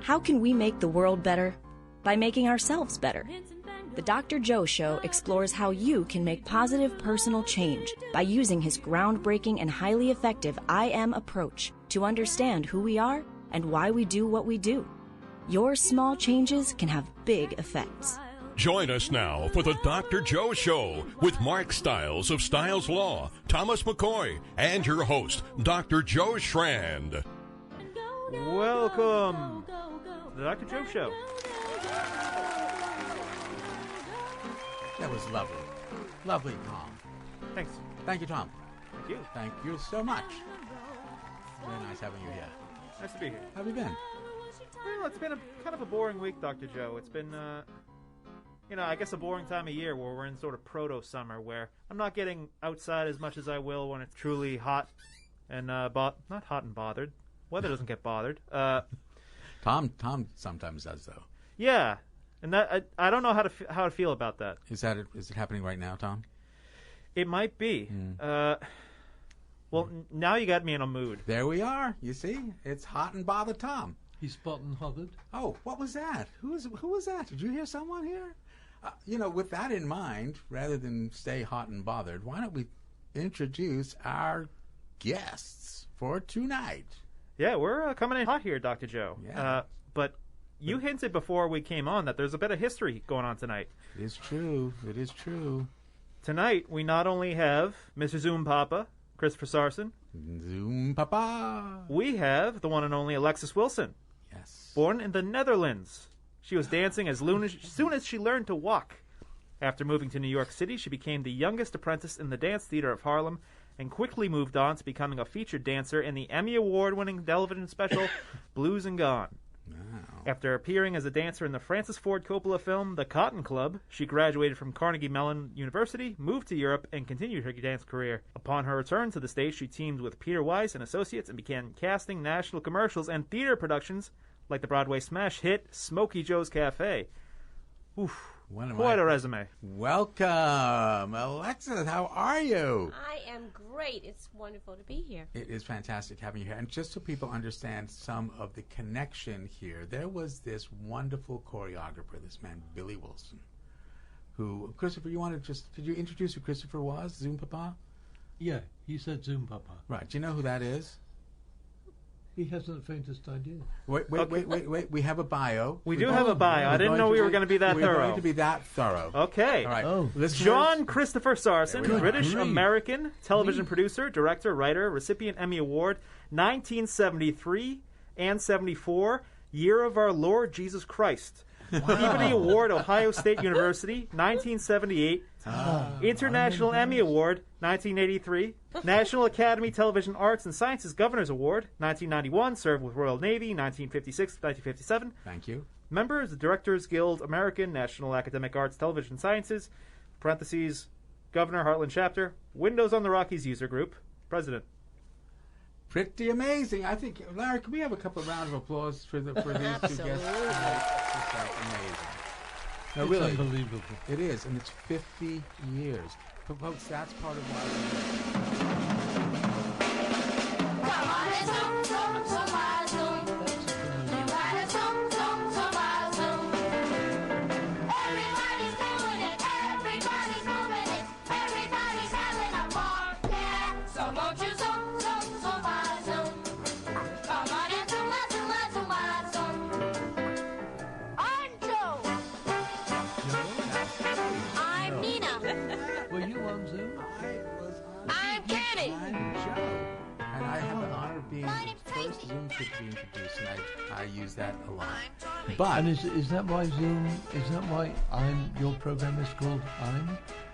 How can we make the world better? By making ourselves better. The Dr. Joe Show explores how you can make positive personal change by using his groundbreaking and highly effective I Am approach to understand who we are and why we do what we do. Your small changes can have big effects. Join us now for the Dr. Joe Show with Mark Stiles of Stiles Law, Thomas McCoy, and your host, Dr. Joe Schrand. Welcome to the Dr. Joe Show. That was lovely. Lovely, Tom. Thanks. Thank you, Tom. Thank you. Thank you so much. Very nice having you here. Nice to be here. How have you been? Well, it's been kind of a boring week, Dr. Joe. It's been, I guess a boring time of year where we're in sort of proto-summer where I'm not getting outside as much as I will when it's truly hot and, not hot and bothered. Weather doesn't get bothered. Tom sometimes does, though. Yeah. And that I don't know how to feel about that. Is it happening right now, Tom? It might be. Now you got me in a mood. There we are. You see, it's hot and bothered Tom. He's spot and hothered. Oh, what was that? Who was that? Did you hear someone here? With that in mind, rather than stay hot and bothered, why don't we introduce our guests for tonight? Yeah, we're coming in hot here, Dr. Joe. Yeah. But you hinted before we came on that there's a bit of history going on tonight. It is true. It is true. Tonight, we not only have Mr. Zoom Papa Christopher Sarson. Zoom Papa. We have the one and only Alexis Wilson. Yes. Born in the Netherlands. She was dancing as soon as she learned to walk. After moving to New York City, she became the youngest apprentice in the Dance Theater of Harlem and quickly moved on to becoming a featured dancer in the Emmy Award-winning television special Blues and Gone. Wow. After appearing as a dancer in the Francis Ford Coppola film The Cotton Club, she graduated from Carnegie Mellon University, moved to Europe, and continued her dance career. Upon her return to the stage, she teamed with Peter Weiss and Associates and began casting national commercials and theater productions like the Broadway smash hit Smokey Joe's Cafe. Oof. Quite a resume. Welcome. Alexis, how are you? I am great. It's wonderful to be here. It is fantastic having you here. And just so people understand some of the connection here, there was this wonderful choreographer, this man, Billy Wilson, who, Christopher, could you introduce who Christopher was, Zoom Papa? Yeah, he said Zoom Papa. Right. Do you know who that is? He hasn't the faintest idea. Wait. We have a bio. We do have a bio. I didn't know we were going to be that thorough. We're going to be that thorough. Okay. All right. Oh. John Christopher Sarson, British-American television producer, director, writer, recipient Emmy Award, 1973 and 74, Year of Our Lord Jesus Christ. Wow. Peabody Award, Ohio State University, 1978. International Emmy Award, 1983. National Academy Television Arts and Sciences Governor's Award, 1991. Served with Royal Navy, 1956 to 1957. Thank you. Member of the Directors Guild American, National Academic Arts Television Sciences, parentheses, Governor, Heartland Chapter, Windows on the Rockies User Group, President. Pretty amazing. I think, Larry, can we have a couple of rounds of applause for these two guests? Amazing. No, it's really, unbelievable. It is, and it's 50 years. But folks, that's part of why Zoom should be introduced, and I use that a lot. But and is that why Zoom? Is that why your program is called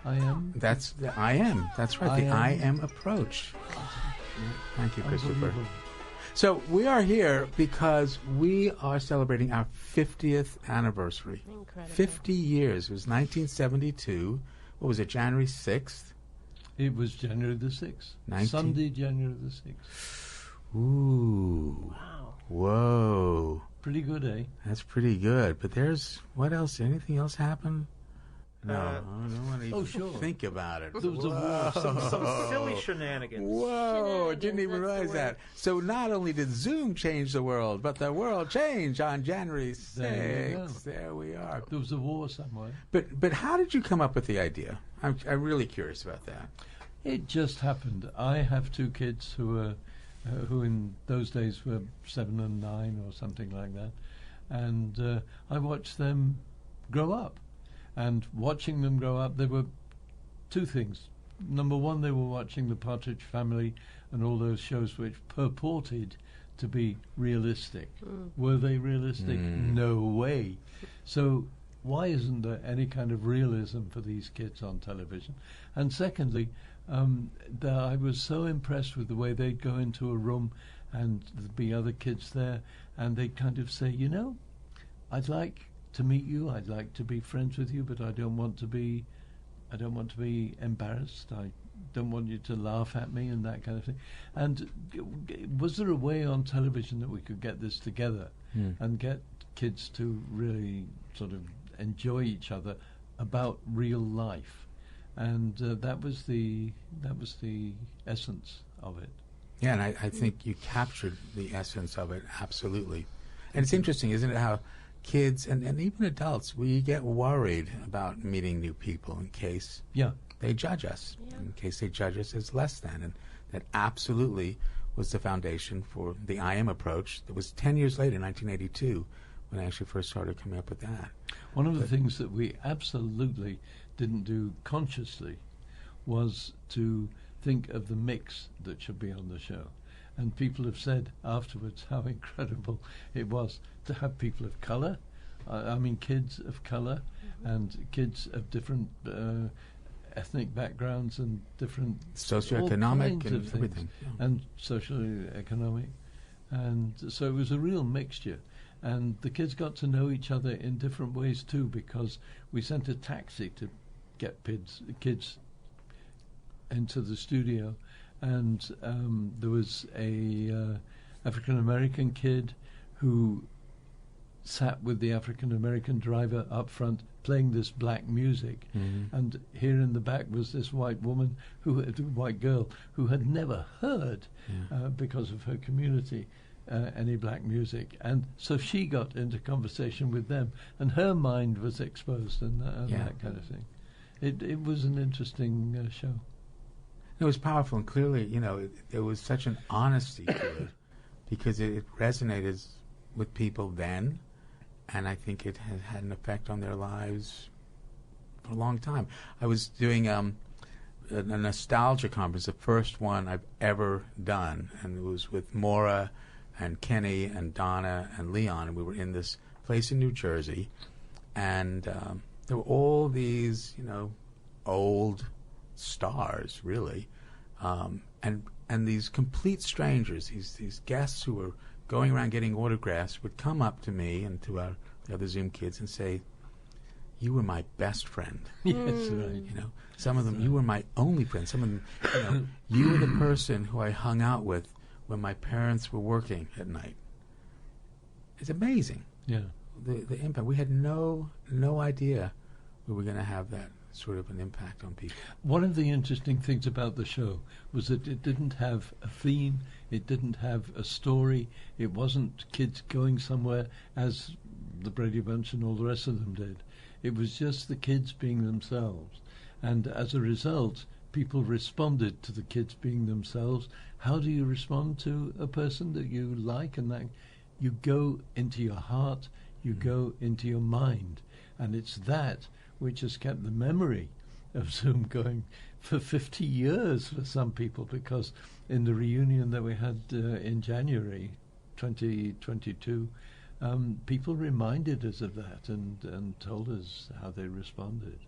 I Am? That's the I Am. That's right. The I Am approach. Thank you, Christopher. So we are here because we are celebrating our 50th anniversary. Incredible. 50 years. It was 1972. What was it? January 6th. It was January the 6th. Sunday, January the 6th. Ooh. Wow. Whoa. Pretty good, eh? That's pretty good. But there's, what else? Anything else happen? No, I don't want to even think about it. There was a war. Some silly shenanigans. Whoa, I didn't even realize that. So not only did Zoom change the world, but the world changed on January 6th. There we are. There was a war somewhere. But how did you come up with the idea? I'm really curious about that. It just happened. I have two kids who in those days were 7 and 9 or something like that. And I watched them grow up. And watching them grow up, there were two things. Number one, they were watching The Partridge Family and all those shows which purported to be realistic. Were they realistic? No way. So why isn't there any kind of realism for these kids on television? And secondly, I was so impressed with the way they'd go into a room and there'd be other kids there, and they'd kind of say, you know, I'd like to meet you, I'd like to be friends with you, but I don't want to be embarrassed. I don't want you to laugh at me and that kind of thing. And was there a way on television that we could get this together and get kids to really sort of enjoy each other about real life? And that was the essence of it. Yeah, and I think you captured the essence of it, absolutely. And it's interesting, isn't it, how kids and even adults, we get worried about meeting new people in case they judge us, in case they judge us as less than. And that absolutely was the foundation for the I Am approach that was 10 years later, in 1982, when I actually first started coming up with that. One of the things that we absolutely didn't do consciously was to think of the mix that should be on the show. And people have said afterwards how incredible it was to have people of colour, kids of colour, and kids of different ethnic backgrounds and different socioeconomic and everything. Yeah. And socioeconomic. And so it was a real mixture. And the kids got to know each other in different ways too, because we sent a taxi to get kids into the studio. And there was a African-American kid who sat with the African-American driver up front playing this black music. And here in the back was this white girl who had never heard, because of her community, any black music. And so she got into conversation with them, and her mind was exposed and that kind of thing. It was an interesting show. It was powerful, and clearly, there was such an honesty to it because it resonated with people then, and I think it has had an effect on their lives for a long time. I was doing a nostalgia conference, the first one I've ever done, and it was with Maura and Kenny and Donna and Leon, and we were in this place in New Jersey, and there were all these, old stars, really, and these complete strangers, these guests who were going around getting autographs, would come up to me and to the other Zoom kids and say, "You were my best friend." Yes, right. Some of them, "You were my only friend." Some of them, "You were the person who I hung out with when my parents were working at night." It's amazing. Yeah, the impact. We had no idea we were going to have that sort of an impact on people. One of the interesting things about the show was that it didn't have a theme, it didn't have a story, it wasn't kids going somewhere as the Brady Bunch and all the rest of them did. It was just the kids being themselves. And as a result, people responded to the kids being themselves. How do you respond to a person that you like? And that you go into your heart, you go into your mind. And it's that which has kept the memory of Zoom going for 50 years for some people, because in the reunion that we had in January 2022, people reminded us of that and told us how they responded.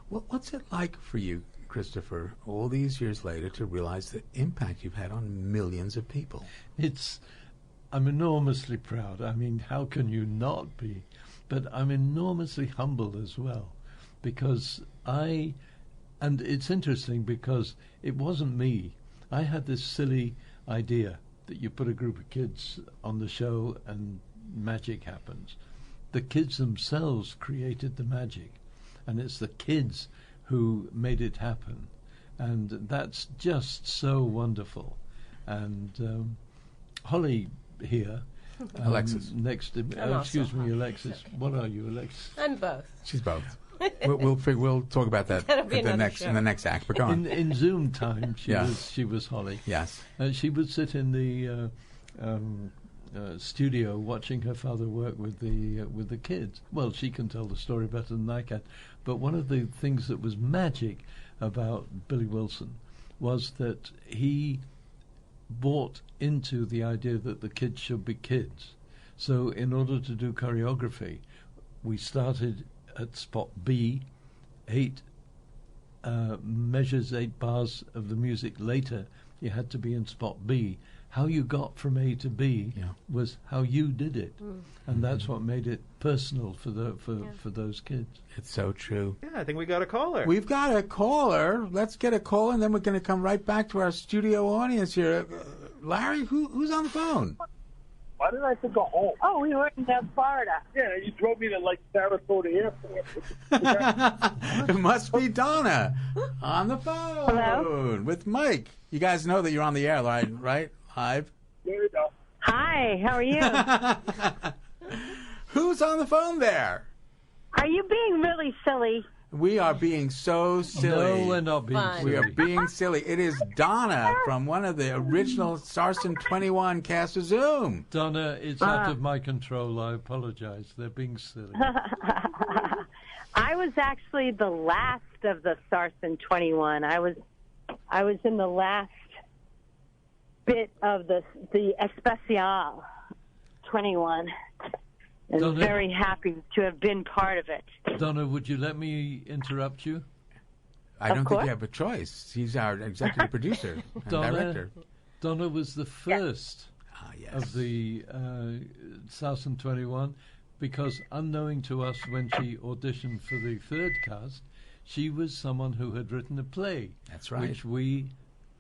What's it like for you, Christopher, all these years later, to realize the impact you've had on millions of people? I'm enormously proud. I mean, how can you not be? But I'm enormously humble as well, because and it's interesting because it wasn't me. I had this silly idea that you put a group of kids on the show and magic happens. The kids themselves created the magic. and it's the kids who made it happen, and that's just so wonderful. And Holly here, Alexis. next to excuse me, Alexis. What are you, Alexis? I'm both. She's both. We'll talk about that That'll be in the another next act. But go on. In Zoom time, Yeah. she was Holly. Yes. She would sit in the studio watching her father work with the kids. Well, she can tell the story better than I can. But one of the things that was magic about Billy Wilson was that he bought into the idea that the kids should be kids. So in order to do choreography, we started at spot B, 8 measures, 8 bars of the music later. You had to be in spot B. How you got from A to B was how you did it, and that's what made it personal for those kids. It's so true. Yeah, I think we got a caller. We've got a caller. Let's get a call, and then we're going to come right back to our studio audience here. Larry, who's on the phone? Why did I have to go home? Oh, we were in Florida. Yeah, you drove me to, Sarasota Airport. It must be Donna on the phone. Hello? With Mike. You guys know that you're on the air, right? Live? There you go. Hi, how are you? Who's on the phone there? Are you being really silly? We are being so silly. No, we're not being Fine. silly. We are being silly. It is Donna from one of the original Sarson 21 cast of Zoom. Donna, it's out of my control. I apologize. They're being silly. I was actually the last of the Sarson 21. I was in the last bit of the Especial 21. And Donna? very happy to have been part of it. Donna, would you let me interrupt you? I don't think course. you have a choice. He's our executive producer and director. Donna was the first Yes. of the Sarson 21 because unknowing to us when she auditioned for the third cast, she was someone who had written a play. That's right. Which we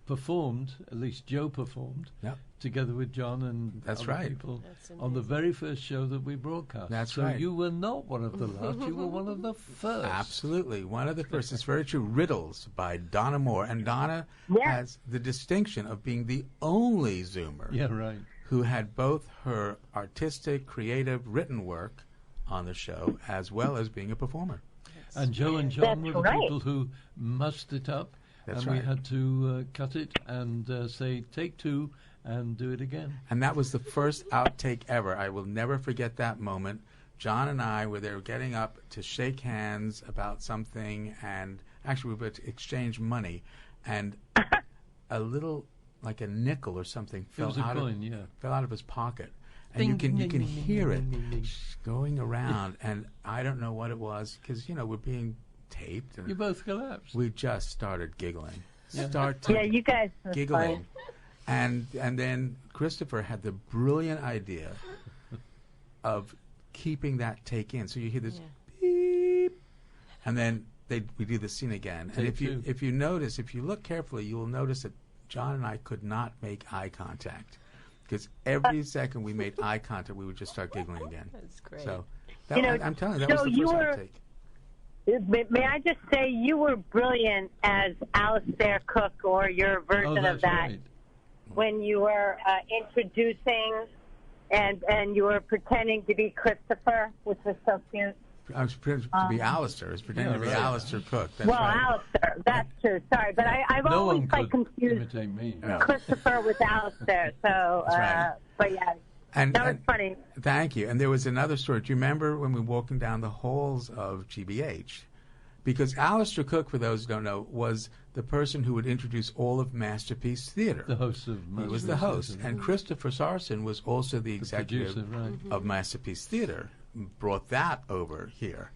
performed, at least Joe performed, Yep. together with John and That's other right. people That's on the very first show that we broadcast. That's so right. you were not one of the last, you were one of the first. Absolutely. One of the first. It's very true. Riddles by Donna Moore. And Donna has the distinction of being the only Zoomer Yeah, right. who had both her artistic, creative, written work on the show as well as being a performer. And Joe and John That's were the right. people who mussed it up. That's and right. we had to cut it and say, take 2 and do it again. And that was the first outtake ever. I will never forget that moment. John and I were there getting up to shake hands about something, and actually we would exchange money, and a little, like a nickel or something, It was a fell coin, out of his pocket. And Ding, you can ding, ding, hear it ding, ding, ding. going around, and I don't know what it was, because, we're being taped, and You both collapsed. we just started giggling. Yeah. Yeah, you guys were Giggling. fun. And then Christopher had the brilliant idea of keeping that take in. So you hear this beep, and then we do the scene again. And Take 2. if you look carefully, you will notice that John and I could not make eye contact, because every second we made eye contact, we would just start giggling again. That's great. So I'm telling you, that so was the you first were- outtake. May I just say you were brilliant as Alistair Cook, or your version Oh, that's of that, right. when you were introducing and you were pretending to be Christopher, which was so cute. I was pretending to be Alistair. I was pretending to be right. Alistair Cook. That's Well, right. Alistair, that's true. Sorry, but I've No always one could confused imitate me. No. Christopher with Alistair. So, That's right. but yeah, And, that was and- funny. Thank you. And there was another story. Do you remember when we were walking down the halls of GBH? Because Alistair Cook, for those who don't know, was the person who would introduce all of Masterpiece Theater. The host of He was the host. And Christopher Sarson was also the executive producer, right. of Masterpiece Theater. Brought that over here.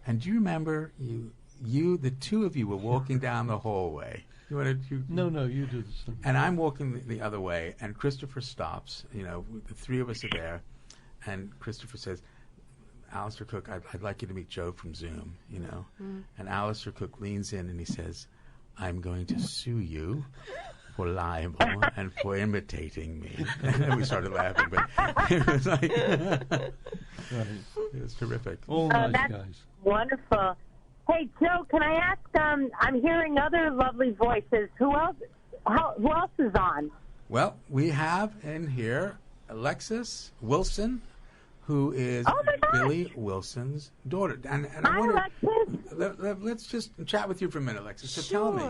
And do you remember the two of you were walking down the hallway? No, you do this. And I'm walking the other way, and Christopher stops. The three of us are there, and Christopher says, Alistair Cook, I'd like you to meet Joe from Zoom, And Alistair Cook leans in and he says, I'm going to sue you for libel and for imitating me. And we started laughing, but it was like, Right. it was terrific. All nice That's guys. wonderful. Hey, Joe, can I ask, I'm hearing other lovely voices. Who else is on? Well, we have in here Alexis Wilson, who is Billy Wilson's daughter. And I Hi, wonder, Alexis. let's just chat with you for a minute, Alexis. So tell me,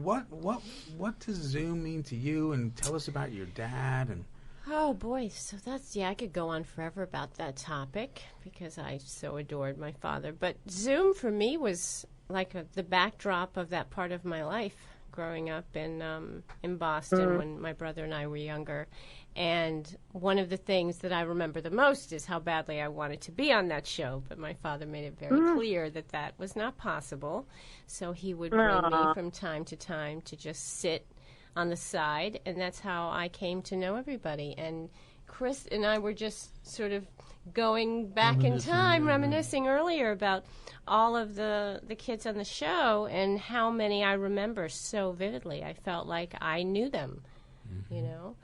what does Zoom mean to you, and tell us about your dad and. Oh boy, so I could go on forever about that topic because I so adored my father. But Zoom for me was like the backdrop of that part of my life, growing up in Boston when my brother and I were younger. And one of the things that I remember the most is how badly I wanted to be on that show, but my father made it very clear that was not possible. So he would bring me from time to just sit on the side, and that's how I came to know everybody. And Chris and I were just sort of going back in time, reminiscing earlier about all of the kids on the show and how many I remember so vividly. I felt like I knew them, you know.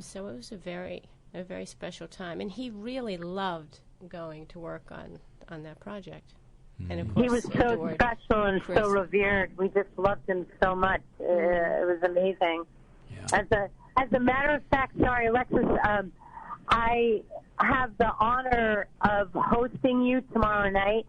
So it was a very special time, and he really loved going to work on that project. And of course, he was so special and Chris. so revered. We just loved him so much. It was amazing. Yeah. As a matter of fact, sorry, Alexis, I have the honor of hosting you tomorrow night,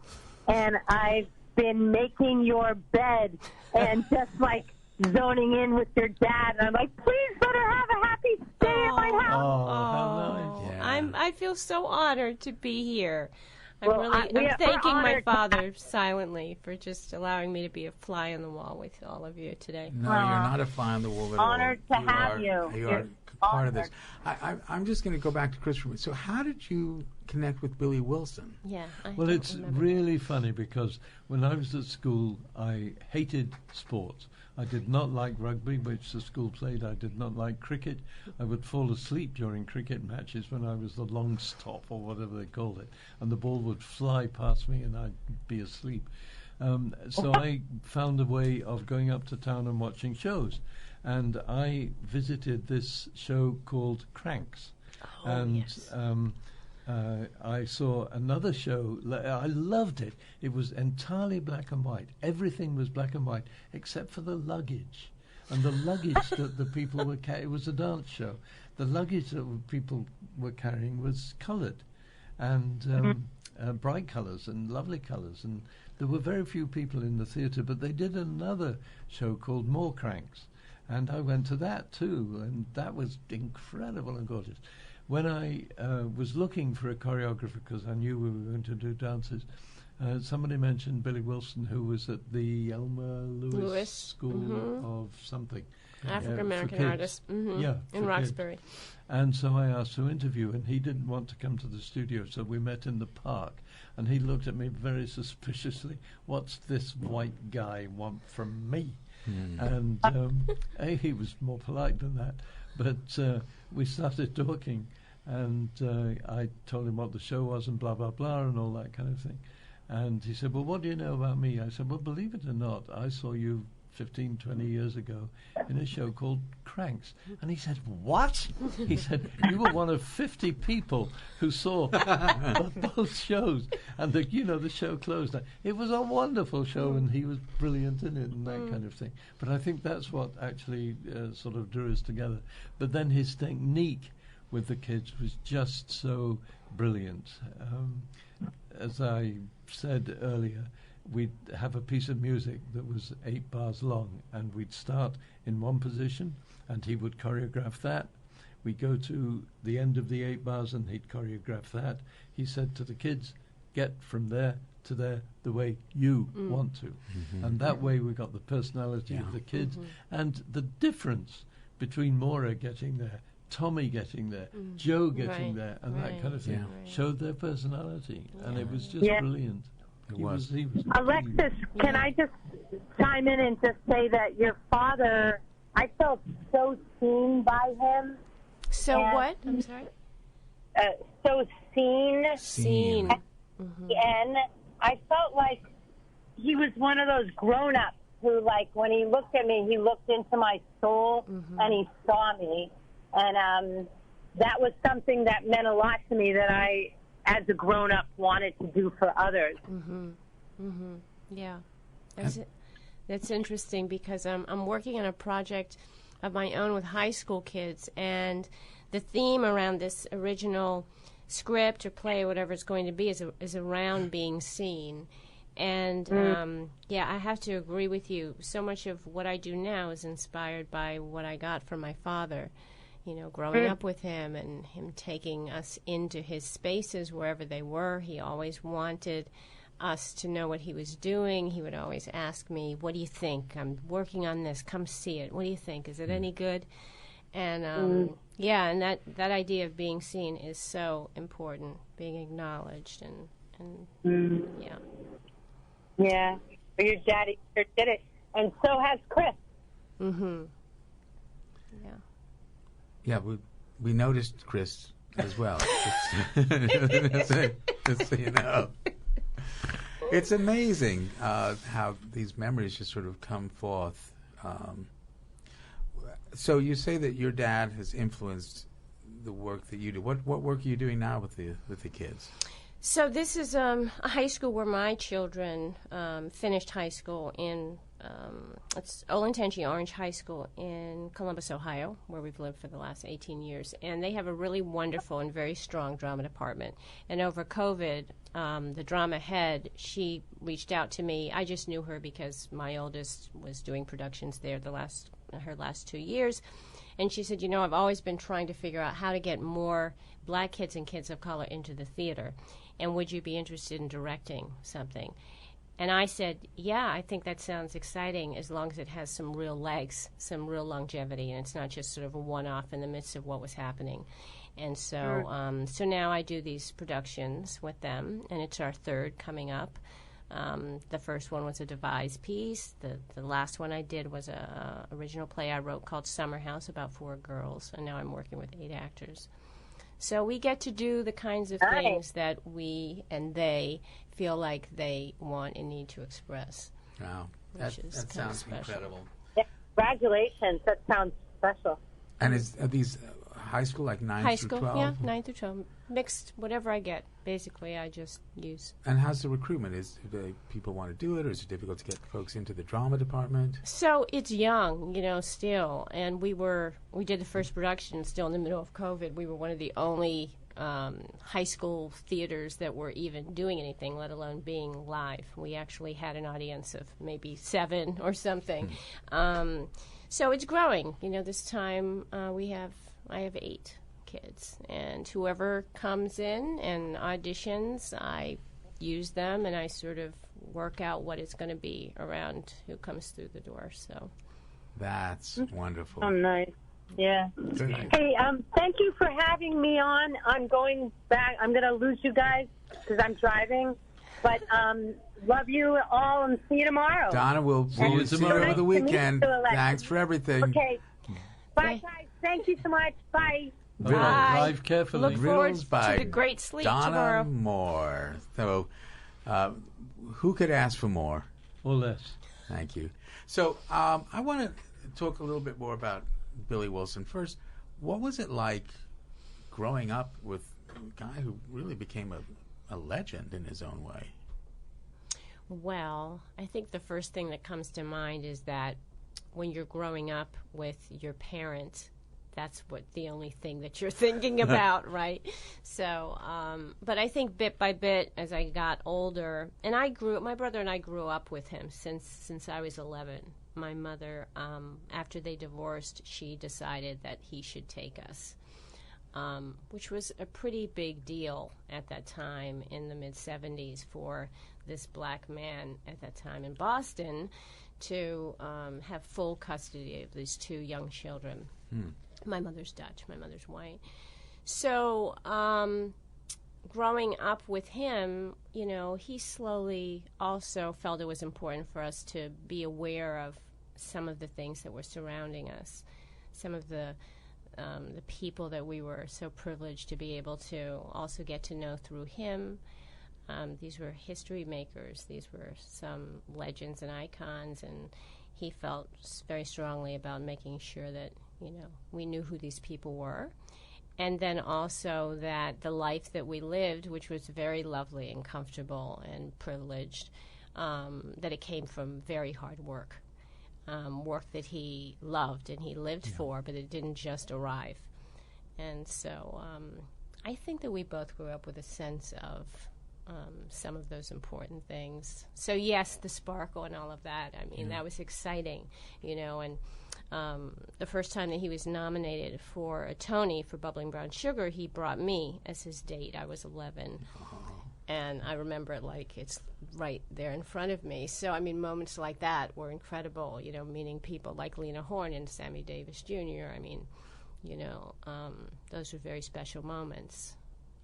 and I've been making your bed and just like zoning in with your dad. And I'm like, please let her have a happy stay at my house. how nice. Yeah. I feel so honored to be here. I'm Well, I'm thanking my honored. father silently for just allowing me to be a fly on the wall with all of you today. No, you're not a fly on the wall at all. Honored to have you. You are part of this. I'm just going to go back to Christopher. So how did you connect with Billy Wilson? Yeah. Well, it's really funny because when I was at school, I hated sports. I did not like rugby, which the school played. I did not like cricket. I would fall asleep during cricket matches when I was the long stop or whatever they called it, and the ball would fly past me and I'd be asleep. So I found a way of going up to town and watching shows. And I visited this show called Cranks. I saw another show. I loved it. It was entirely black and white. Everything was black and white except for the luggage. And the luggage that the people were carrying, it was a dance show. The luggage that people were carrying was coloured and bright colours and lovely colours. And there were very few people in the theatre, but they did another show called More Cranks. And I went to that too, and that was incredible and gorgeous. When I was looking for a choreographer, because I knew we were going to do dances, somebody mentioned Billy Wilson, who was at the Elmer Lewis School of something. African-American artist in Roxbury. Kids. And so I asked to interview, and he didn't want to come to the studio, so we met in the park. And he looked at me very suspiciously. What's this white guy want from me? And he was more polite than that. But we started talking, and I told him what the show was and blah, blah, blah, and all that kind of thing. And he said, well, what do you know about me? I said, well, believe it or not, I saw you 15, 20 years ago in a show called Cranks. And he said, what? He said, you were one of 50 people who saw both shows. And the show closed. It was a wonderful show, and he was brilliant in it and that kind of thing. But I think that's what actually sort of drew us together. But then his technique with the kids was just so brilliant. As I said earlier, we'd have a piece of music that was 8 bars long, and we'd start in one position, and he would choreograph that. We'd go to the end of the 8 bars, and he'd choreograph that. He said to the kids, get from there to there the way you want to. And that way we got the personality of the kids, and the difference between Maura getting there, Tommy getting there, Joe getting there, and that kind of thing showed their personality, and it was just brilliant. He was Alexis, can I just chime in and just say that your father, I felt so seen by him. So what? I'm sorry? So seen. Seen. And I felt like he was one of those grown-ups who, like, when he looked at me, he looked into my soul and he saw me. And that was something that meant a lot to me that I, as a grown-up, wanted to do for others. Mm-hmm. Yeah. That's interesting because I'm working on a project of my own with high school kids, and the theme around this original script or play or whatever it's going to be is around being seen. And, I have to agree with you. So much of what I do now is inspired by what I got from my father, growing up with him and him taking us into his spaces wherever they were. He always wanted us to know what he was doing. He would always ask me, what do you think? I'm working on this. Come see it. What do you think? Is it any good? And, and that idea of being seen is so important, being acknowledged and yeah. Yeah. Your daddy sure did it. And so has Chris. Mm-hmm. Yeah. Yeah, we noticed Chris as well. Just so you know. It's amazing how these memories just sort of come forth. So you say that your dad has influenced the work that you do. What work are you doing now with the kids? So this is a high school where my children finished high school in it's Olentangy Orange High School in Columbus, Ohio, where we've lived for the last 18 years. And they have a really wonderful and very strong drama department. And over COVID, the drama head, she reached out to me. I just knew her because my oldest was doing productions there her last 2 years. And she said, I've always been trying to figure out how to get more black kids and kids of color into the theater. And would you be interested in directing something? And I said, yeah, I think that sounds exciting as long as it has some real legs, some real longevity, and it's not just sort of a one-off in the midst of what was happening. And so so now I do these productions with them, and it's our third coming up. The first one was a devised piece. The last one I did was a original play I wrote called Summer House about 4 girls, and now I'm working with 8 actors. So we get to do the kinds of things that we and they feel like they want and need to express. Wow, that sounds incredible. Yeah, congratulations, that sounds special. And are these high school, like 9 through 12? High school, yeah, 9 through 12. Mixed, whatever I get, basically, I just use. And how's the recruitment? Do people want to do it, or is it difficult to get folks into the drama department? So it's young, still. And we did the first production still in the middle of COVID. We were one of the only high school theaters that were even doing anything, let alone being live. We actually had an audience of maybe 7 or something. So it's growing. This time I have 8 kids, and whoever comes in and auditions, I use them, and I sort of work out what it's going to be around who comes through the door. So that's wonderful. Oh, nice. Yeah. Hey, thank you for having me on. I'm going back. I'm going to lose you guys because I'm driving, but love you all and see you tomorrow. Donna, we'll see you tomorrow over the weekend. Thanks for everything. Okay. Bye, guys. Thank you so much. Bye. Drive carefully. Look forward to the great sleep tomorrow. Donna Moore. So, who could ask for more? Or less. Thank you. So, I want to talk a little bit more about Billy Wilson. First, what was it like growing up with a guy who really became a legend in his own way? Well, I think the first thing that comes to mind is that when you're growing up with your parents, that's the only thing that you're thinking about, right? So, but I think bit by bit, as I got older, and my brother and I grew up with him since I was 11. My mother, after they divorced, she decided that he should take us, which was a pretty big deal at that time in the mid-'70s for this black man at that time in Boston to have full custody of these 2 young children. My mother's Dutch, my mother's white. So growing up with him, he slowly also felt it was important for us to be aware of some of the things that were surrounding us, some of the people that we were so privileged to be able to also get to know through him. These were history makers. These were some legends and icons, and he felt very strongly about making sure that we knew who these people were. And then also that the life that we lived, which was very lovely and comfortable and privileged, that it came from very hard work, work that he loved and he lived for, but it didn't just arrive. And so I think that we both grew up with a sense of some of those important things. So yes, the sparkle and all of that, I mean, that was exciting, and the first time that he was nominated for a Tony for Bubbling Brown Sugar, he brought me as his date. I was 11. And I remember it like it's right there in front of me. So, I mean, moments like that were incredible, meeting people like Lena Horne and Sammy Davis Jr. I mean, those were very special moments.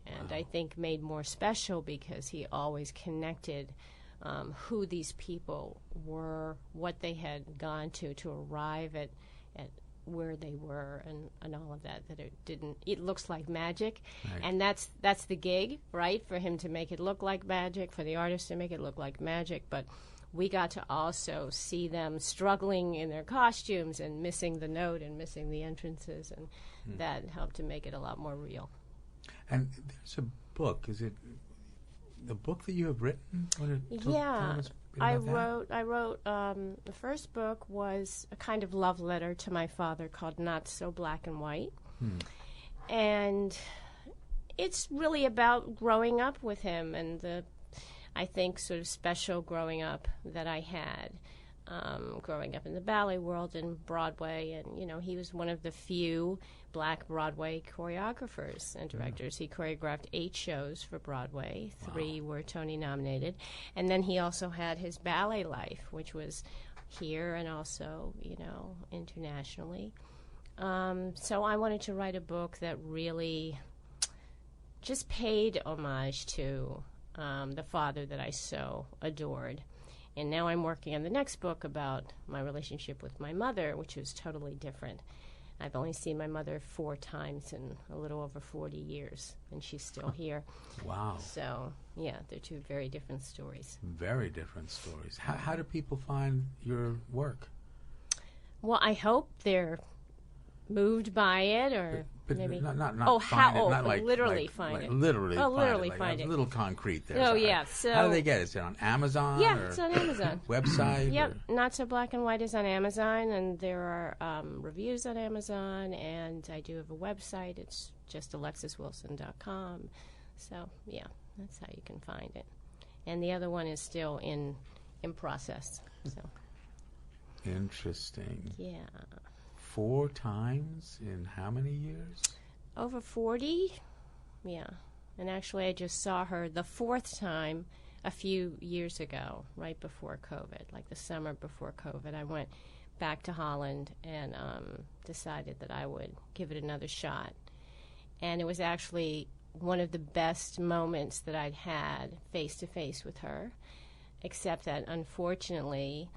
And I think made more special because he always connected who these people were, what they had gone to arrive at where they were and all of that it looks like magic. Right. And that's the gig, right? For him to make it look like magic, for the artist to make it look like magic, but we got to also see them struggling in their costumes and missing the note and missing the entrances, and that helped to make it a lot more real. And there's a book. Is it the book that you have written? Yeah, I wrote. The first book was a kind of love letter to my father called Not So Black and White, and it's really about growing up with him and the, I think, sort of special growing up that I had. Growing up in the ballet world and Broadway, and he was one of the few black Broadway choreographers and directors. He choreographed 8 shows for Broadway. 3 were Tony nominated, and then he also had his ballet life, which was here and also internationally. So I wanted to write a book that really just paid homage to the father that I so adored. And now I'm working on the next book about my relationship with my mother, which was totally different. I've only seen my mother 4 times in a little over 40 years, and she's still here. Wow. So, yeah, they're 2 very different stories. Very different stories. How do people find your work? Well, I hope they're moved by it, or but maybe not find it, not like literally find it. Literally literally find it. find Like it. a little concrete there. Oh, yeah. So how do they get it? Is it on Amazon? Yeah, or it's on Amazon. Website? Yep, Not So Black and White is on Amazon, and there are reviews on Amazon, and I do have a website. It's just alexiswilson.com. So, yeah, that's how you can find it. And the other one is still in process. So. Interesting. Yeah. 4 times in how many years? Over 40, yeah. And actually, I just saw her the 4th time a few years ago, right before COVID, like the summer before COVID. I went back to Holland and decided that I would give it another shot. And it was actually one of the best moments that I'd had face-to-face with her, except that, unfortunately,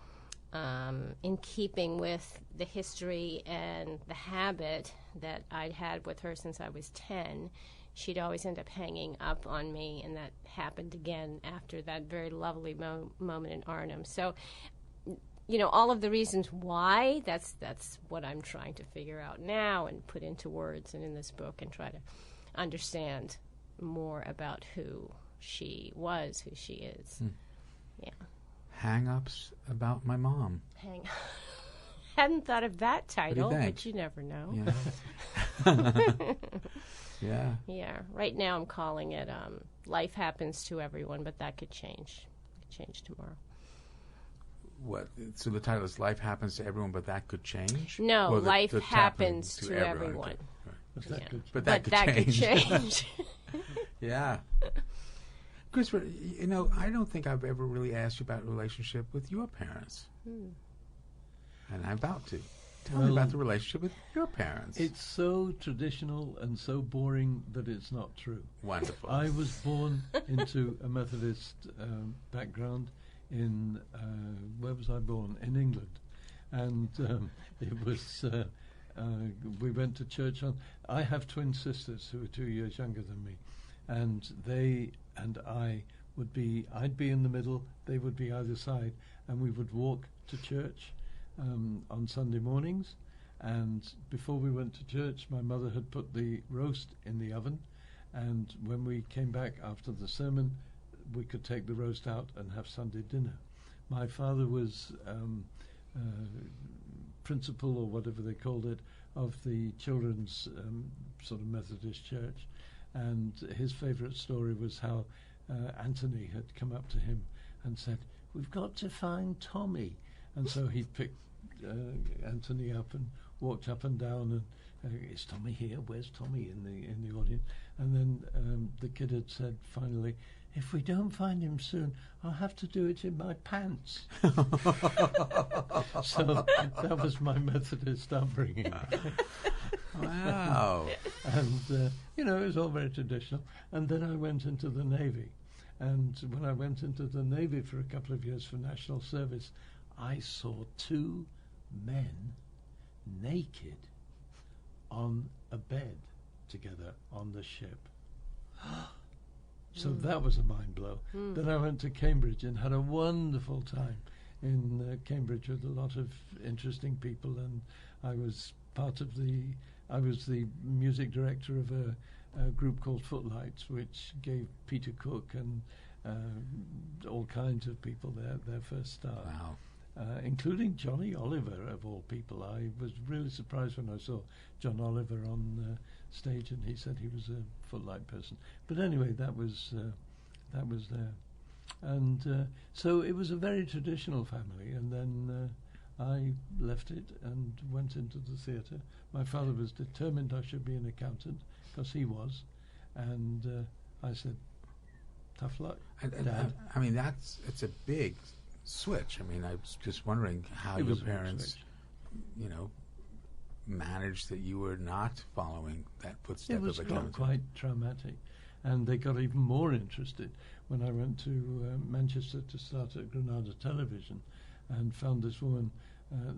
in keeping with the history and the habit that I'd had with her since I was 10, she'd always end up hanging up on me, and that happened again after that very lovely moment in Arnhem. So, all of the reasons why, that's what I'm trying to figure out now and put into words and in this book and try to understand more about who she was, who she is. Yeah. Hang-ups about my mom. Hadn't thought of that title, what do you think? but you never know. Yeah. Yeah. Yeah. Right now I'm calling it Life Happens to Everyone, but that could change. It could change tomorrow. What? So the title is Life Happens to Everyone, but that could change? No, or life happens to everyone. Okay. Right. Yeah. But that could change. Yeah. Christopher, I don't think I've ever really asked you about a relationship with your parents. And I'm about to. Tell me about the relationship with your parents. It's so traditional and so boring that it's not true. Wonderful. I was born into a Methodist background in, where was I born? In England. And it was, we went to church I have twin sisters who are 2 years younger than me. And they and I I'd be in the middle, they would be either side, and we would walk to church on Sunday mornings. And before we went to church, my mother had put the roast in the oven, and when we came back after the sermon, we could take the roast out and have Sunday dinner. My father was principal, or whatever they called it, of the children's sort of Methodist church, and his favourite story was how Anthony had come up to him and said, "We've got to find Tommy," and so he picked Anthony up and walked up and down and is Tommy here? Where's Tommy in the audience? And then the kid had said finally, "If we don't find him soon, I'll have to do it in my pants." So that was my Methodist upbringing. Wow. And, it was all very traditional. And then I went into the Navy. And when I went into the Navy for a couple of years for national service, I saw 2 men naked on a bed together on the ship. So that was a mind blow. Then I went to Cambridge and had a wonderful time in Cambridge with a lot of interesting people, and I was the music director of a group called Footlights, which gave Peter Cook and all kinds of people their first start. Wow. Including Johnny Oliver, of all people. I was really surprised when I saw John Oliver on stage, and he said he was a Footlight person. But anyway, that was there. And so it was a very traditional family, and then I left it and went into the theatre. My father was determined I should be an accountant, because he was, and I said, "Tough luck, Dad." I mean, it's a big switch. I mean, I was just wondering how your parents, managed that you were not following that footstep of accounting. It was quite traumatic, and they got even more interested when I went to Manchester to start at Granada Television, and found this woman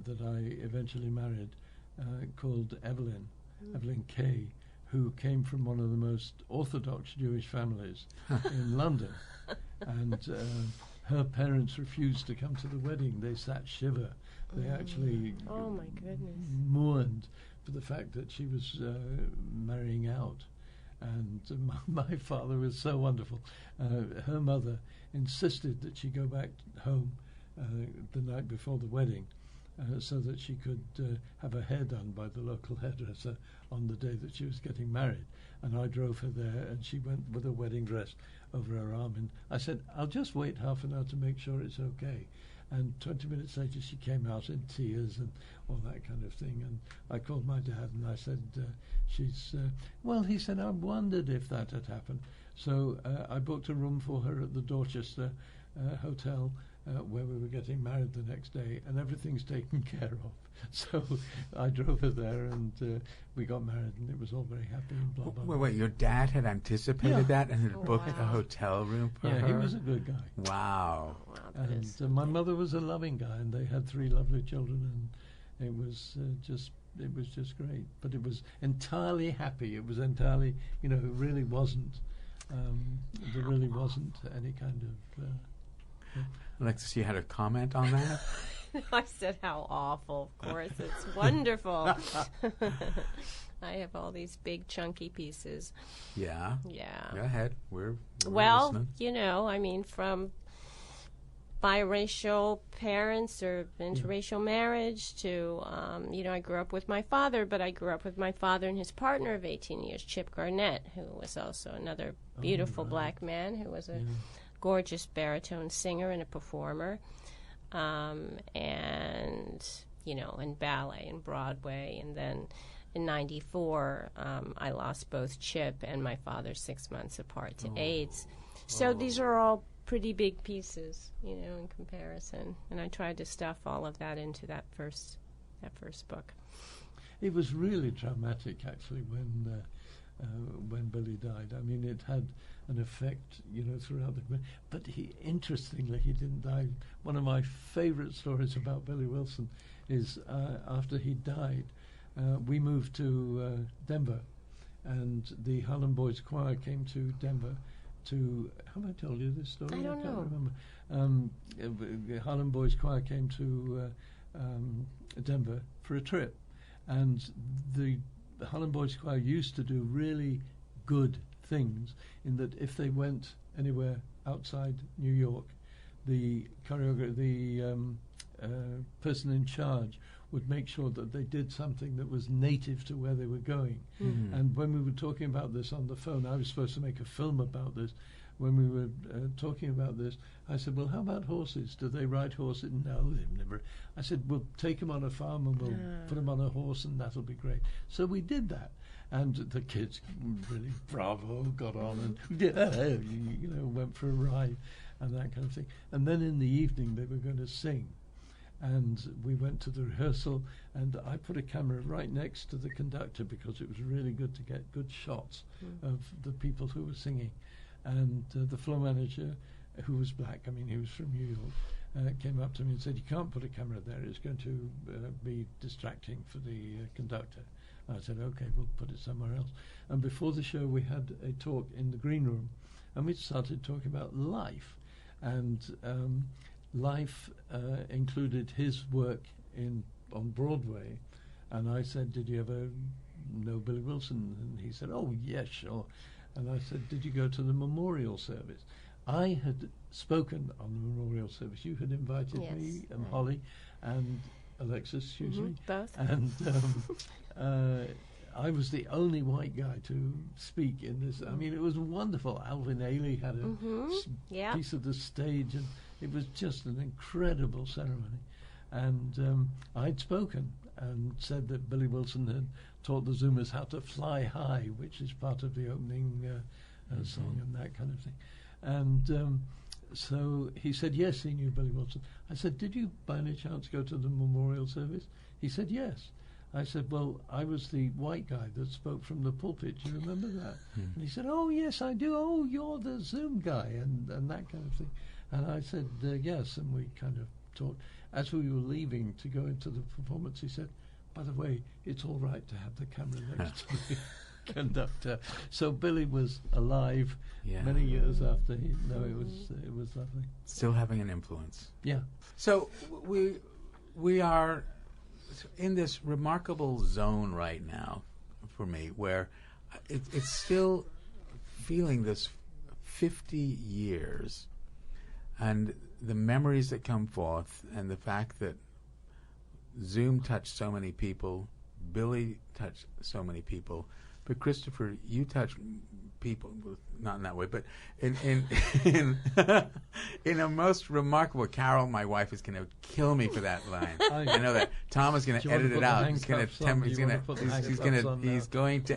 that I eventually married, called Evelyn Kay, who came from one of the most orthodox Jewish families in London, and her parents refused to come to the wedding. They sat shiva. They actually oh my goodness, mourned for the fact that she was marrying out. And my father was so wonderful. Her mother insisted that she go back home the night before the wedding, so that she could have her hair done by the local hairdresser on the day that she was getting married. And I drove her there, and she went with a wedding dress over her arm. And I said, "I'll just wait half an hour to make sure it's okay." And 20 minutes later, she came out in tears and all that kind of thing. And I called my dad, and I said, she's... well, he said, "I wondered if that had happened." So I booked a room for her at the Dorchester Hotel, where we were getting married the next day, and everything's taken care of. So I drove her there, and we got married, and it was all very happy and blah, blah, blah. Wait, your dad had anticipated that and had booked a hotel room for her? Yeah, he was a good guy. Wow. And my mother was a loving guy, and they had 3 lovely children, and it was just great. But it was entirely happy. It was entirely, it really wasn't. There really wasn't any kind of... Alexis, you had a comment on that? I said, how awful. Of course, it's wonderful. I have all these big chunky pieces. Yeah. Yeah. Go ahead. We're listening. From biracial parents or interracial marriage to, I grew up with my father, but I grew up with my father and his partner of 18 years, Chip Garnett, who was also another beautiful black man who was a gorgeous baritone singer and a performer, in ballet and Broadway. And then in 94, I lost both Chip and my father 6 months apart to AIDS. So these are all pretty big pieces, in comparison. And I tried to stuff all of that into that first book. It was really traumatic, actually, when Billy died. I mean, it had an effect, throughout the community. But interestingly, he didn't die. One of my favorite stories about Billy Wilson is after he died, we moved to Denver, and the Harlem Boys Choir came to Denver to... Have I told you this story? I don't know. Remember. The Harlem Boys Choir came to Denver for a trip, and the Harlem Boys Choir used to do really good things in that if they went anywhere outside New York, the choreographer, the person in charge would make sure that they did something that was native to where they were going. Mm-hmm. And when we were talking about this on the phone, I was supposed to make a film about this. When we were talking about this, I said, well, how about horses? Do they ride horses? No, they've never. I said, we'll take them on a farm and we'll put them on a horse and that'll be great. So we did that. And the kids really, bravo, got on and, went for a ride and that kind of thing. And then in the evening, they were going to sing. And we went to the rehearsal, and I put a camera right next to the conductor because it was really good to get good shots of the people who were singing. And the floor manager, who was black, he was from New York, came up to me and said, you can't put a camera there, it's going to be distracting for the conductor. I said, okay, we'll put it somewhere else. And before the show, we had a talk in the green room, and we started talking about life. And life included his work on Broadway. And I said, did you ever know Billy Wilson? And he said, oh, yes, sure. And I said, did you go to the memorial service? I had spoken on the memorial service. You had invited me and Holly and Alexis, usually. Both. And I was the only white guy to speak in this. It was wonderful. Alvin Ailey had a piece of the stage, and it was just an incredible ceremony. And I'd spoken and said that Billy Wilson had taught the Zoomers how to fly high, which is part of the opening song and that kind of thing. And so he said, yes, he knew Billy Wilson. I said, did you by any chance go to the memorial service? He said, yes. I said, well, I was the white guy that spoke from the pulpit. Do you remember that? And he said, oh, yes, I do. Oh, you're the Zoom guy and that kind of thing. And I said, yes, and we kind of talked. As we were leaving to go into the performance, he said, by the way, it's all right to have the camera next to the conductor. So Billy was alive many years after he. No, it was lovely. Still having an influence. Yeah. So we are in this remarkable zone right now, for me, where it's still feeling this 50 years, and the memories that come forth, and the fact that Zoom touched so many people, Billy touched so many people, but Christopher, you touch people, not in that way, but in in a most remarkable. Carol, my wife, is going to kill me for that line. I know that. Tom is going to edit it out. He's going to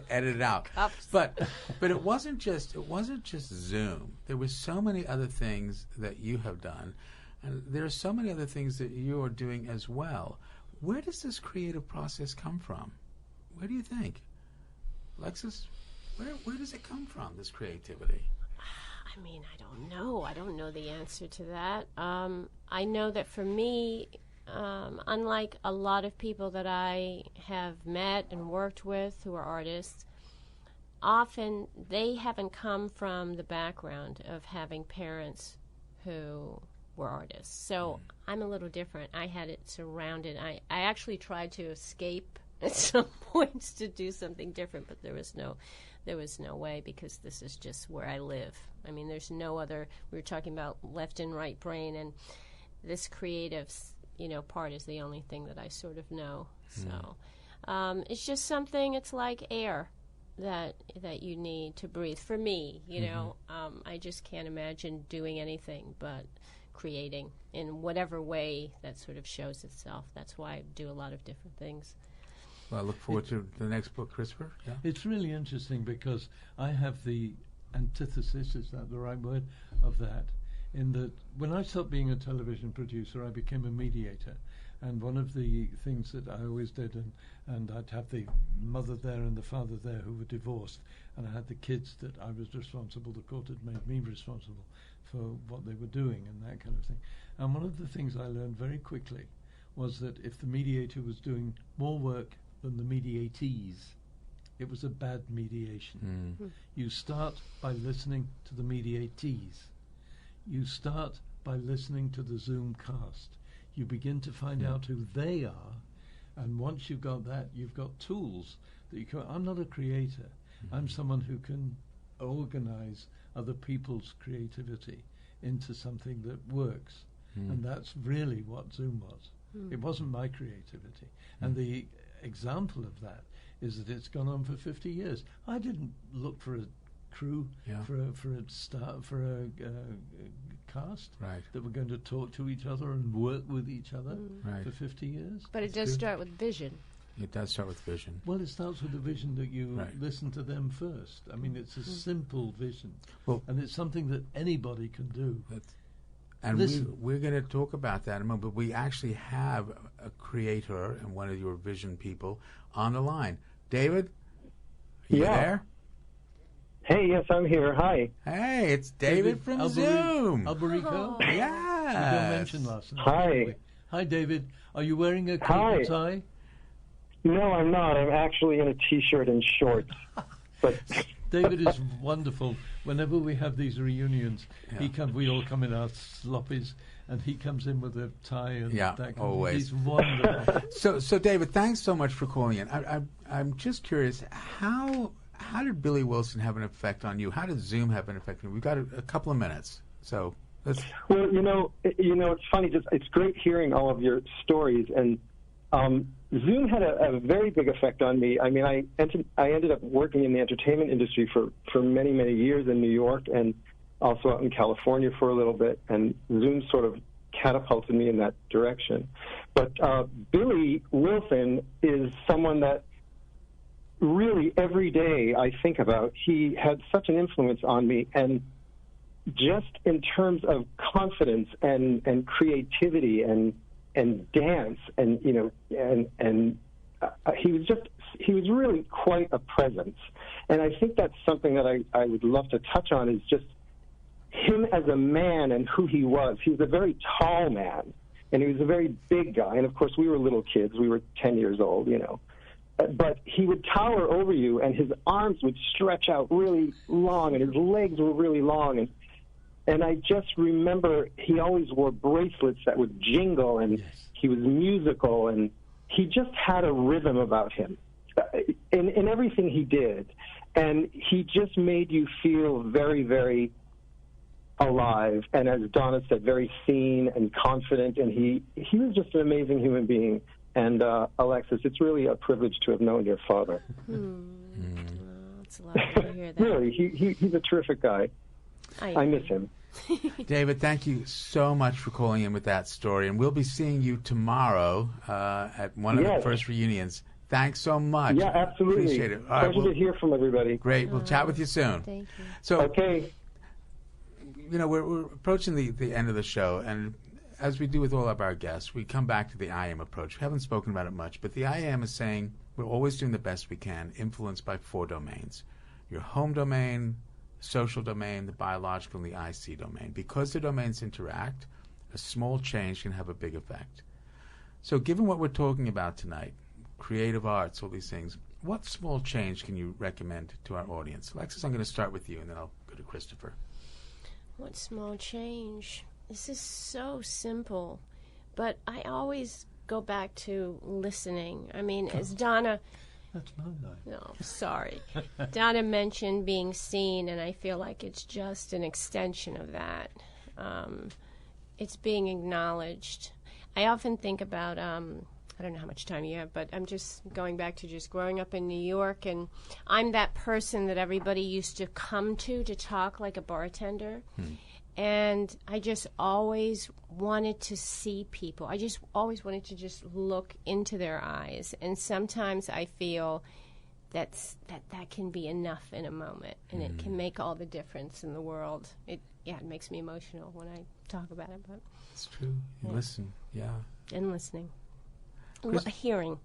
edit it out. But it wasn't just Zoom. There were so many other things that you have done, and there are so many other things that you are doing as well. Where does this creative process come from? Where do you think? Alexis, where does it come from, this creativity? I don't know. I don't know the answer to that. I know that for me, unlike a lot of people that I have met and worked with who are artists, often they haven't come from the background of having parents who were artists. So I'm a little different. I had it surrounded. I actually tried to escape at some points to do something different, but there was no way, because this is just where I live. There's no other. We were talking about left and right brain, and this creative, part is the only thing that I sort of know. So it's just something. It's like air that you need to breathe. For me, I just can't imagine doing anything but creating in whatever way that sort of shows itself. That's why I do a lot of different things. Well, I look forward to the next book, Christopher. Yeah. It's really interesting because I have the antithesis, is that the right word, of that, in that when I stopped being a television producer, I became a mediator. And one of the things that I always did, and I'd have the mother there and the father there who were divorced, and I had the kids that I was responsible, the court had made me responsible for what they were doing and that kind of thing. And one of the things I learned very quickly was that if the mediator was doing more work than the mediatees, it was a bad mediation. You start by listening to the mediatees. You start by listening to the Zoom cast. You begin to find out who they are, and once you've got that, you've got tools that you can. I'm not a creator. I'm someone who can organize other people's creativity into something that works. And that's really what Zoom was. It wasn't my creativity. And the example of that is that it's gone on for 50 years. I didn't look for a crew, for a cast that were going to talk to each other and work with each other for 50 years. But it does start with vision. It does start with vision. Well, it starts with the vision that you listen to them first. I mean, it's a simple vision, and it's something that anybody can do. And we're going to talk about that in a moment, but we actually have a creator and one of your vision people on the line. David, are you there? Hey, yes, I'm here. Hi. Hey, it's David from Zoom. Alberico? Yeah. You mentioned last night. Hi. Hi, David. Are you wearing a coat tie? No, I'm not. I'm actually in a T-shirt and shorts. But David is wonderful. Whenever we have these reunions, we all come in our sloppies, and he comes in with a tie and that. Always. He's wonderful. So, David, thanks so much for calling in. I'm just curious, how did Billy Wilson have an effect on you? How did Zoom have an effect on you? We've got a couple of minutes, so let's. Well, it's funny. It's great hearing all of your stories, and Zoom had a very big effect on me. I mean, I ended up working in the entertainment industry for many, many years in New York and also out in California for a little bit, and Zoom sort of catapulted me in that direction. But Billy Wilson is someone that really every day I think about. He had such an influence on me, and just in terms of confidence and creativity and dance and he was really quite a presence. And I think that's something that I would love to touch on, is just him as a man and who he was. He was a very tall man, and he was a very big guy. And of course we were little kids. We were 10 years old, but he would tower over you, and his arms would stretch out really long, and his legs were really long, and I just remember he always wore bracelets that would jingle, and he was musical, and he just had a rhythm about him in everything he did. And he just made you feel very, very alive. And as Donna said, very seen and confident. And he was just an amazing human being. And Alexis, it's really a privilege to have known your father. It's lovely to hear that. Really, he's a terrific guy. I miss him. David, thank you so much for calling in with that story, and we'll be seeing you tomorrow at one of the first reunions. Thanks so much. Yeah, absolutely. Appreciate it. Pleasure to hear from everybody. Great. We'll chat with you soon. Thank you. So, okay. We're approaching the end of the show, and as we do with all of our guests, we come back to the I Am approach. We haven't spoken about it much, but the I Am is saying we're always doing the best we can, influenced by 4 domains: your home domain, social domain, the biological, and the IC domain. Because the domains interact, a small change can have a big effect. So given what we're talking about tonight, creative arts, all these things, what small change can you recommend to our audience? Alexis, I'm going to start with you, and then I'll go to Christopher. What small change? This is so simple, but I always go back to listening. I mean, as Donna... That's my line. No, sorry. Donna mentioned being seen, and I feel like it's just an extension of that. It's being acknowledged. I often think about, I don't know how much time you have, but I'm just going back to just growing up in New York, and I'm that person that everybody used to come to talk like a bartender. And I just always wanted to see people. I just always wanted to just look into their eyes. And sometimes I feel that can be enough in a moment, and it can make all the difference in the world. It makes me emotional when I talk about it. But it's true. And listen, and listening, hearing, and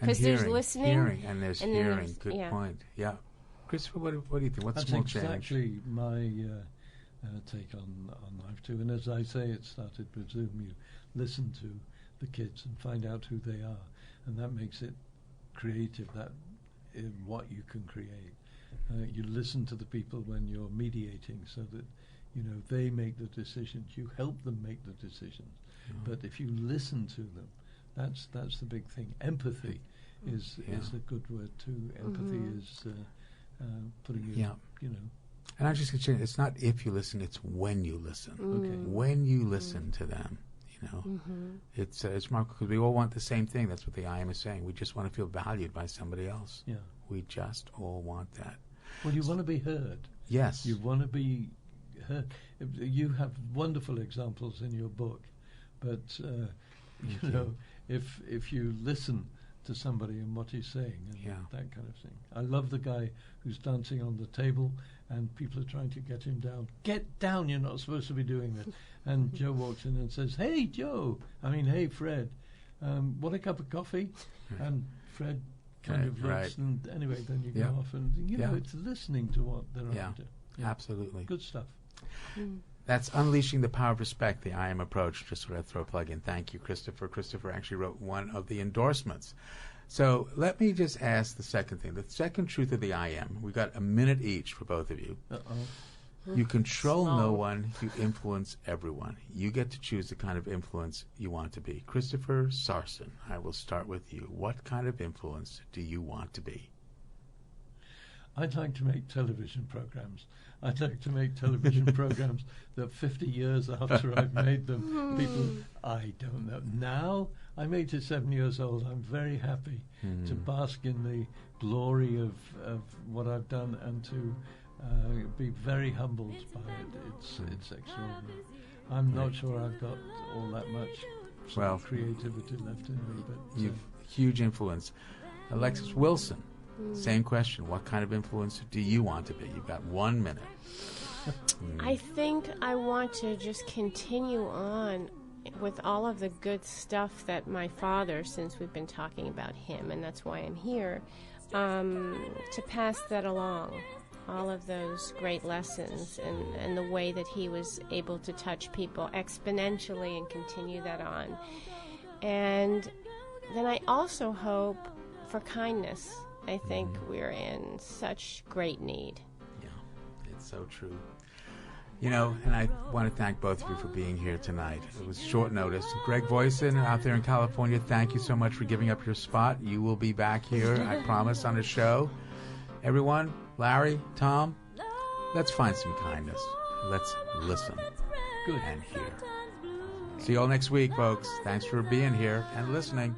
because there's listening, and there's hearing. Good point. Yeah, Christopher, what do you think? What's small change? That's exactly my take on life too. And as I say, it started with Zoom. You listen to the kids and find out who they are, and that makes it creative. That is what you can create. You listen to the people when you're mediating, so that they make the decisions. You help them make the decisions. But if you listen to them, that's the big thing. Empathy is a good word too. Empathy is putting you And I'm just going to change. It's not if you listen; it's when you listen. Okay. When you listen to them, it's remarkable because we all want the same thing. That's what the I Am is saying. We just want to feel valued by somebody else. Yeah. We just all want that. Well, you want to be heard. Yes. You want to be heard. You have wonderful examples in your book, but you know, if you listen to somebody and what he's saying and that kind of thing. I love the guy who's dancing on the table and people are trying to get him down. Get down, you're not supposed to be doing that. And Joe walks in and says, hey, hey, Fred, want a cup of coffee? And Fred kind of looks, and anyway, then you go off and, it's listening to what they're after. Yeah, absolutely. Good stuff. That's Unleashing the Power of Respect, the I Am approach. Just sort of throw a plug in. Thank you, Christopher. Christopher actually wrote one of the endorsements. So let me just ask the second thing. The second truth of the I Am. We've got a minute each for both of you. You control no one. You influence everyone. You get to choose the kind of influence you want to be. Christopher Sarson, I will start with you. What kind of influence do you want to be? I'd like to make television programs. I'd like to make television programs that 50 years after I've made them, people, I don't know. Now, I'm 87 years old. I'm very happy to bask in the glory of what I've done and to be very humbled by it. It's extraordinary. I'm not sure I've got all that much creativity left in me. But you've huge influence. Alexis Wilson. Same question. What kind of influence do you want to be? You've got 1 minute. I think I want to just continue on with all of the good stuff that my father, since we've been talking about him, and that's why I'm here, to pass that along. All of those great lessons and the way that he was able to touch people exponentially and continue that on. And then I also hope for kindness. I think we're in such great need. Yeah, it's so true. And I want to thank both of you for being here tonight. It was short notice. Greg Voisin out there in California, thank you so much for giving up your spot. You will be back here, I promise, on a show. Everyone, Larry, Tom, let's find some kindness. Let's listen and hear. See you all next week, folks. Thanks for being here and listening.